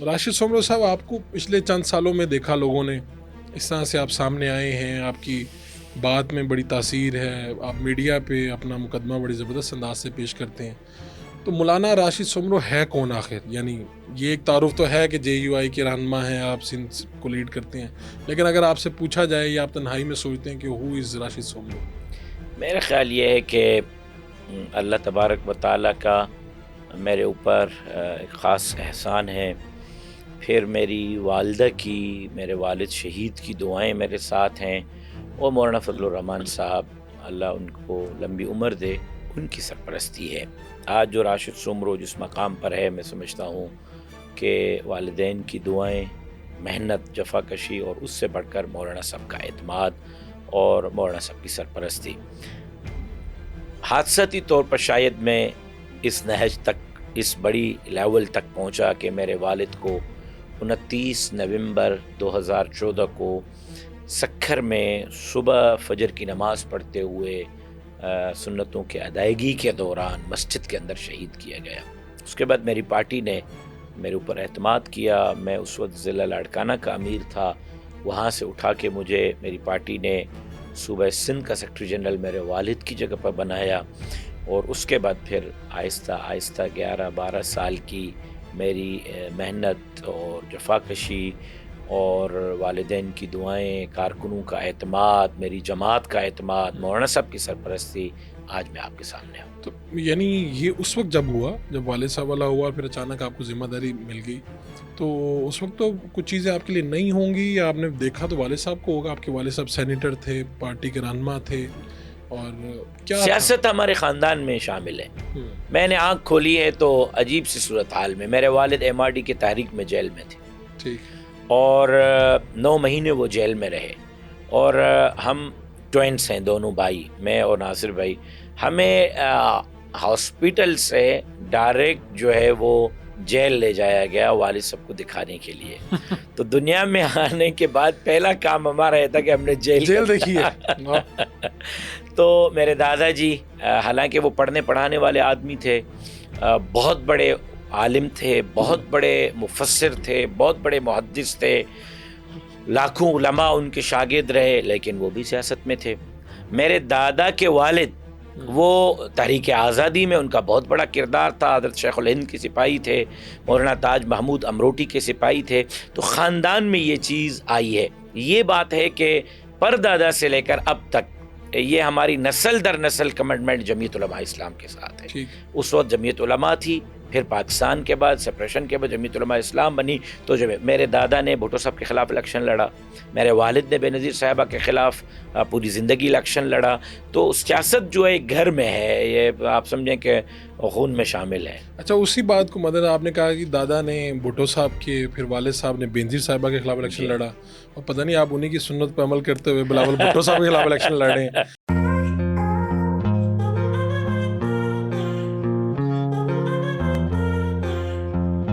راشد سومرو صاحب، آپ کو پچھلے چند سالوں میں دیکھا لوگوں نے، اس طرح سے آپ سامنے آئے ہیں، آپ کی بات میں بڑی تاثیر ہے، آپ میڈیا پہ اپنا مقدمہ بڑی زبردست انداز سے پیش کرتے ہیں. تو مولانا راشد سومرو ہے کون آخر؟ یعنی یہ ایک تعارف تو ہے کہ جے یو آئی کے رہنما ہیں، آپ سندھ کو لیڈ کرتے ہیں، لیکن اگر آپ سے پوچھا جائے یا آپ تنہائی میں سوچتے ہیں کہ ہو از راشد سومرو؟ میرا خیال یہ ہے کہ اللہ تبارک و تعالیٰ کا میرے اوپر ایک خاص احسان ہے. پھر میری والدہ کی، میرے والد شہید کی دعائیں میرے ساتھ ہیں، اور مولانا فضل الرحمان صاحب اللہ ان کو لمبی عمر دے، ان کی سرپرستی ہے. آج جو راشد سومرو جس مقام پر ہے، میں سمجھتا ہوں کہ والدین کی دعائیں، محنت، جفا کشی، اور اس سے بڑھ کر مولانا صاحب کا اعتماد اور مولانا صاحب کی سرپرستی. حادثاتی طور پر شاید میں اس نہج تک، اس بڑی لیول تک پہنچا کہ میرے والد کو 29 نومبر 2014 کو سکھر میں صبح فجر کی نماز پڑھتے ہوئے سنتوں کے ادائیگی کے دوران مسجد کے اندر شہید کیا گیا. اس کے بعد میری پارٹی نے میرے اوپر اعتماد کیا. میں اس وقت ضلع لاڑکانہ کا امیر تھا. وہاں سے اٹھا کے مجھے میری پارٹی نے صوبہ سندھ کا سیکرٹری جنرل میرے والد کی جگہ پر بنایا، اور اس کے بعد پھر آہستہ آہستہ 11-12 سال کی میری محنت اور جفاکشی اور والدین کی دعائیں، کارکنوں کا اعتماد، میری جماعت کا اعتماد، مولانا صاحب کی سرپرستی، آج میں آپ کے سامنے ہوں. تو یعنی یہ اس وقت جب ہوا، جب والد صاحب والا ہوا، پھر اچانک آپ کو ذمہ داری مل گئی، تو اس وقت تو کچھ چیزیں آپ کے لیے نہیں ہوں گی، یا آپ نے دیکھا تو والد صاحب کو ہوگا. آپ کے والد صاحب سینیٹر تھے، پارٹی کے رہنما تھے، اور کیا سیاست ہمارے خاندان میں شامل ہے. میں نے آنکھ کھولی ہے تو عجیب سی صورتحال میں میرے والد ایم آر ڈی کی تحریک میں جیل میں تھے، ٹھیک، اور 9 مہینے وہ جیل میں رہے. اور ہم ٹوینس ہیں، دونوں بھائی، میں اور ناصر بھائی. ہمیں ہاسپٹل سے ڈائریکٹ جو ہے وہ جیل لے جایا گیا والد صاحب کو دکھانے کے لیے. تو دنیا میں آنے کے بعد پہلا کام ہمارا یہ تھا کہ ہم نے جیل دیکھی ہے. تو میرے دادا جی، حالانکہ وہ پڑھنے پڑھانے والے آدمی تھے، بہت بڑے عالم تھے، بہت بڑے مفسر تھے، بہت بڑے محدث تھے، لاکھوں علماء ان کے شاگرد رہے، لیکن وہ بھی سیاست میں تھے. میرے دادا کے والد وہ تحریک آزادی میں ان کا بہت بڑا کردار تھا. حضرت شیخ الہند کے سپاہی تھے، مولانا تاج محمود امروٹی کے سپاہی تھے. تو خاندان میں یہ چیز آئی ہے. یہ بات ہے کہ پردادا سے لے کر اب تک یہ ہماری نسل در نسل کمٹمنٹ جمعیت علماء اسلام کے ساتھ ہے. اس وقت جمعیت علماء تھی، پھر پاکستان کے بعد سپریشن کے بعد جمعیت علماء اسلام بنی. تو جو میرے دادا نے بھٹو صاحب کے خلاف الیکشن لڑا، میرے والد نے بے نظیر صاحبہ کے خلاف پوری زندگی الیکشن لڑا. تو سیاست جو ہے گھر میں ہے، یہ آپ سمجھیں کہ خون میں شامل ہے. اچھا، اسی بات کو مدن آپ نے کہا کہ دادا نے بھٹو صاحب کے، پھر والد صاحب نے بے نظیر صاحبہ کے خلاف الیکشن لڑا، اور پتہ نہیں آپ انہی کی سنت پہ عمل کرتے ہوئے بلاول بھٹو صاحب کے خلاف الیکشن لڑے ہیں.